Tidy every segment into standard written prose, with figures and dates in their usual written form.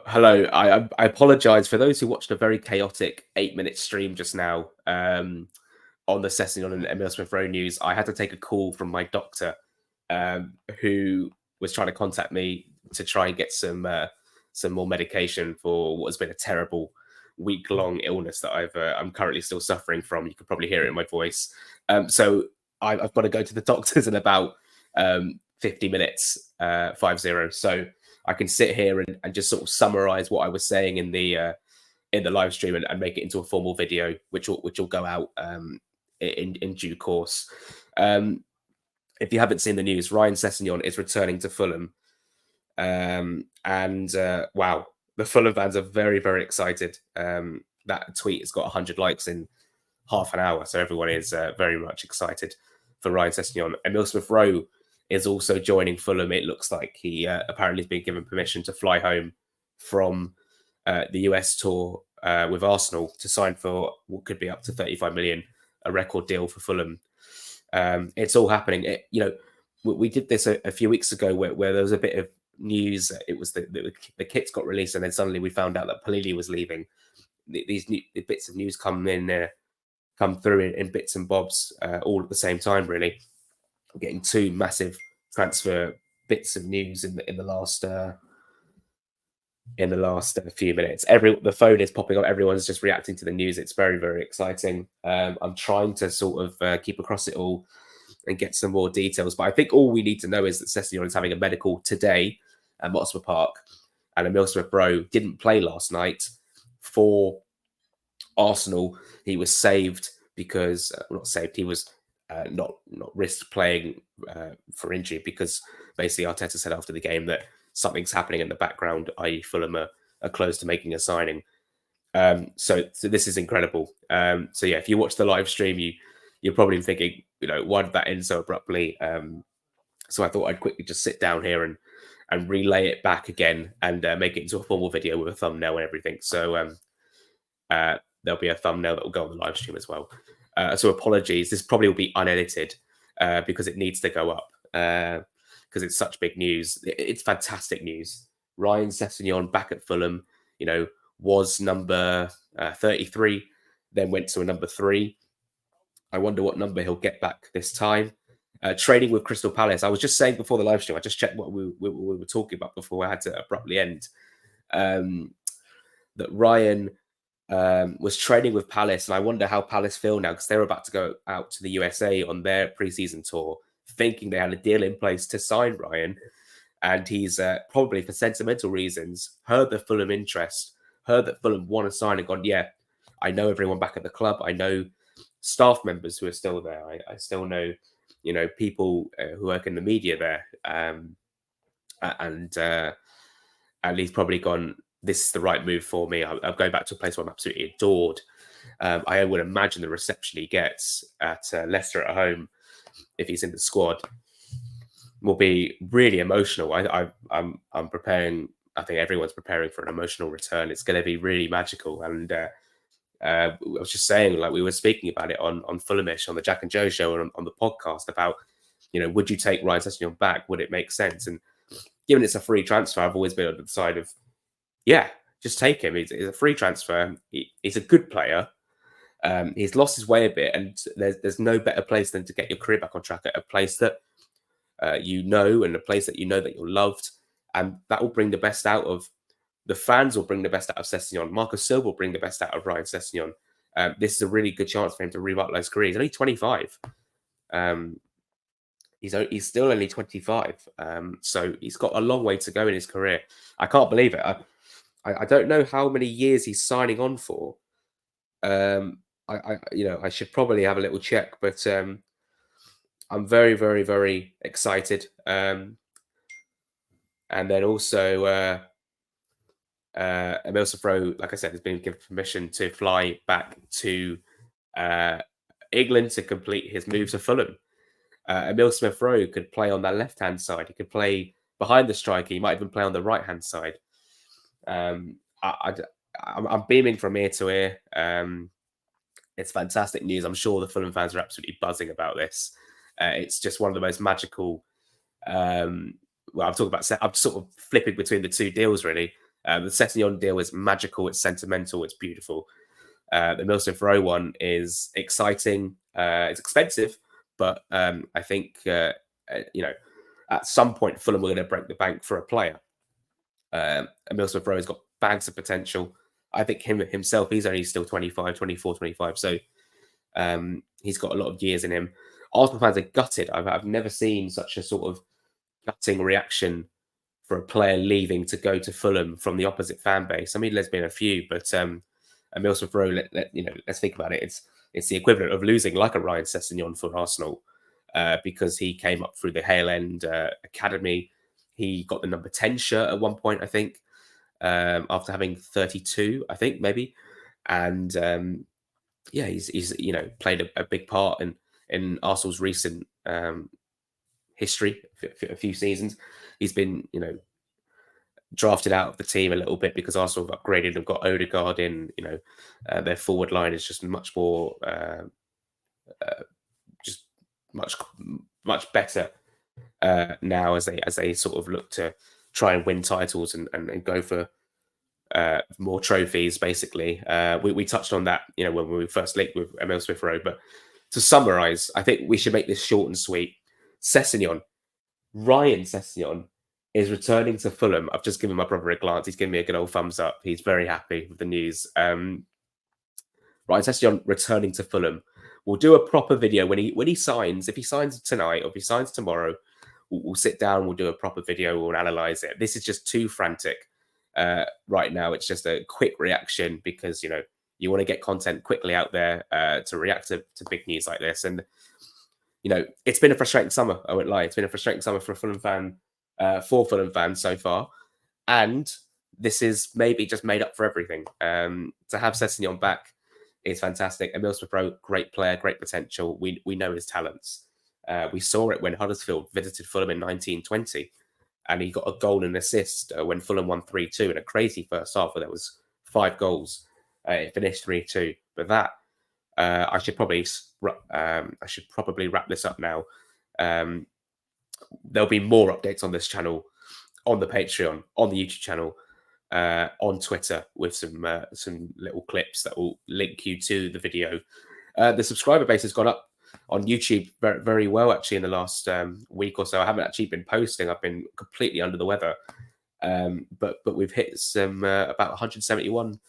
Hello. I apologise for those who watched a very chaotic 8-minute stream just now on the Sessegnon and Emile Smith Rowe news. I had to take a call from my doctor, who was trying to contact me to try and get some more medication for what has been a terrible week-long illness that I'm currently still suffering from. You could probably hear it in my voice. So I've got to go to the doctors in about 50 minutes, 50. So I can sit here and just sort of summarize what I was saying in the live stream and make it into a formal video, which will go out in due course. If you haven't seen the news, Ryan Sessegnon is returning to Fulham, and wow, the Fulham fans are very, very excited. That tweet has got 100 likes in half an hour, so everyone is very much excited for Ryan Sessegnon. Emile Smith Rowe is also joining Fulham. It looks like he apparently has been given permission to fly home from the US tour with Arsenal to sign for what could be up to 35 million, a record deal for Fulham. It's all happening. We did this a few weeks ago where there was a bit of news. It was the kits got released, and then suddenly we found out that Palili was leaving. These bits of news come through in bits and bobs all at the same time, really. I'm getting two massive transfer bits of news in the last few minutes. The phone is popping up. Everyone's just reacting to the news. It's very, very exciting. I'm trying to sort of keep across it all and get some more details. But I think all we need to know is that Sessegnon is having a medical today at Motspur Park, and Emile Smith Rowe didn't play last night for Arsenal. He was saved because not saved. He was not risked playing for injury because basically Arteta said after the game that something's happening in the background, i.e. Fulham are close to making a signing. So this is incredible. So yeah, if you watch the live stream, you're probably thinking, why did that end so abruptly? So I thought I'd quickly just sit down here and relay it back again and make it into a formal video with a thumbnail and everything. So there'll be a thumbnail that will go on the live stream as well. So apologies. This probably will be unedited because it needs to go up because it's such big news. It's fantastic news. Ryan Sessegnon back at Fulham, was number 33, then went to a number 3. I wonder what number he'll get back this time. Training with Crystal Palace. I was just saying before the live stream, I just checked what we were talking about before I had to abruptly end. That Ryan was training with Palace, and I wonder how Palace feel now because they're about to go out to the USA on their pre-season tour, thinking they had a deal in place to sign Ryan, and he's probably for sentimental reasons heard the Fulham interest, heard that Fulham want to sign, and gone, yeah, I know everyone back at the club, I know staff members who are still there, I still know, people who work in the media there, and he's probably gone, this is the right move for me. I'm going back to a place where I'm absolutely adored. I would imagine the reception he gets at Leicester at home, if he's in the squad, will be really emotional. I'm preparing. I think everyone's preparing for an emotional return. It's going to be really magical. And I was just saying, like we were speaking about it on Fulhamish, on the Jack and Joe show, and on the podcast about, would you take Ryan Sessegnon back? Would it make sense? And given it's a free transfer, I've always been on the side of, yeah, just take him. He's a free transfer. He's a good player. He's lost his way a bit, and there's no better place than to get your career back on track at a place that and a place that that you're loved, and that will bring the best out of the fans. Will bring the best out of Sessegnon. Marcus Silva will bring the best out of Ryan Sessegnon. This is a really good chance for him to revitalize his career. He's only 25. He's still only 25. So he's got a long way to go in his career. I can't believe it. I don't know how many years he's signing on for. I should probably have a little check, but I'm very, very, very excited. And then also Emile Smith Rowe, like I said, has been given permission to fly back to England to complete his move to Fulham. Emile Smith Rowe could play on that left-hand side. He could play behind the striker. He might even play on the right-hand side. I'm beaming from ear to ear. It's fantastic news. I'm sure the Fulham fans are absolutely buzzing about this. It's just one of the most magical. I'm talking about. I'm sort of flipping between the two deals, really. The Sessegnon deal is magical. It's sentimental. It's beautiful. The Emile Smith Rowe one is exciting. It's expensive, but I think at some point Fulham were going to break the bank for a player. Emile Smith Rowe has got bags of potential. I think himself, he's only still 25, 24, 25. So he's got a lot of years in him. Arsenal fans are gutted. I've never seen such a sort of gutting reaction for a player leaving to go to Fulham from the opposite fan base. I mean, there's been a few, but Emile Smith Rowe, let's think about it. It's the equivalent of losing like a Ryan Sessegnon for Arsenal because he came up through the Hale End Academy. He got the number 10 shirt at one point, I think, after having 32, I think, maybe. And he's played a big part in Arsenal's recent history, a few seasons. He's been, drafted out of the team a little bit because Arsenal have upgraded and got Odegaard in. Their forward line is just much more, just much better now as they sort of look to try and win titles and go for more trophies. Basically, we touched on that, when we first linked with Emile Smith Rowe. But to summarise, I think we should make this short and sweet. Ryan Sessegnon is returning to Fulham. I've just given my brother a glance. He's giving me a good old thumbs up. He's very happy with the news. Ryan Sessegnon returning to Fulham. We'll do a proper video when he signs. If he signs tonight or if he signs tomorrow, we'll sit down. We'll do a proper video. We'll analyse it. This is just too frantic right now. It's just a quick reaction because you want to get content quickly out there to react to big news like this. And it's been a frustrating summer. I won't lie. It's been a frustrating summer for a Fulham fan. For Fulham fans so far, and this is maybe just made up for everything. To have Sessegnon back is fantastic. Emile Smith Rowe, great player, great potential. We know his talents. We saw it when Huddersfield visited Fulham in 1920, and he got a goal and assist when Fulham won 3-2 in a crazy first half where there was 5 goals. It finished 3-2. But that I should probably wrap this up now. There'll be more updates on this channel, on the Patreon, on the YouTube channel, on Twitter with some little clips that will link you to the video. The subscriber base has gone up on YouTube very, very well, actually, in the last week or so. I haven't actually been posting. I've been completely under the weather. But we've hit some about 171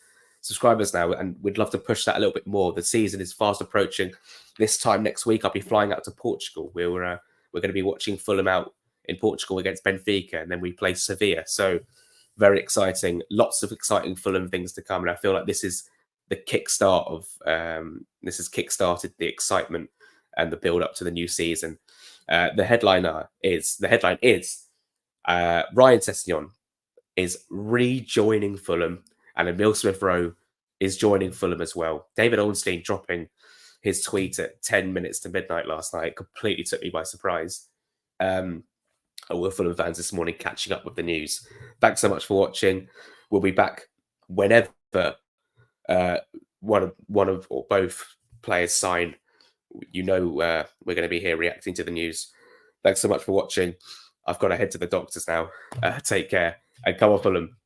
subscribers now, and we'd love to push that a little bit more. The season is fast approaching. This time next week, I'll be flying out to Portugal. We're going to be watching Fulham out in Portugal against Benfica, and then we play Sevilla. So very exciting. Lots of exciting Fulham things to come. And I feel like this is the kickstart of this has kickstarted the excitement and the build up to the new season. The headline is Ryan Sessegnon is rejoining Fulham, and Emile Smith Rowe is joining Fulham as well. David Ornstein dropping his tweet at 10 minutes to midnight last night completely took me by surprise. We're Fulham fans this morning catching up with the news. Thanks so much for watching. We'll be back whenever one of or both players sign. We're going to be here reacting to the news. Thanks so much for watching. I've got to head to the doctors now. Take care and come on, Fulham.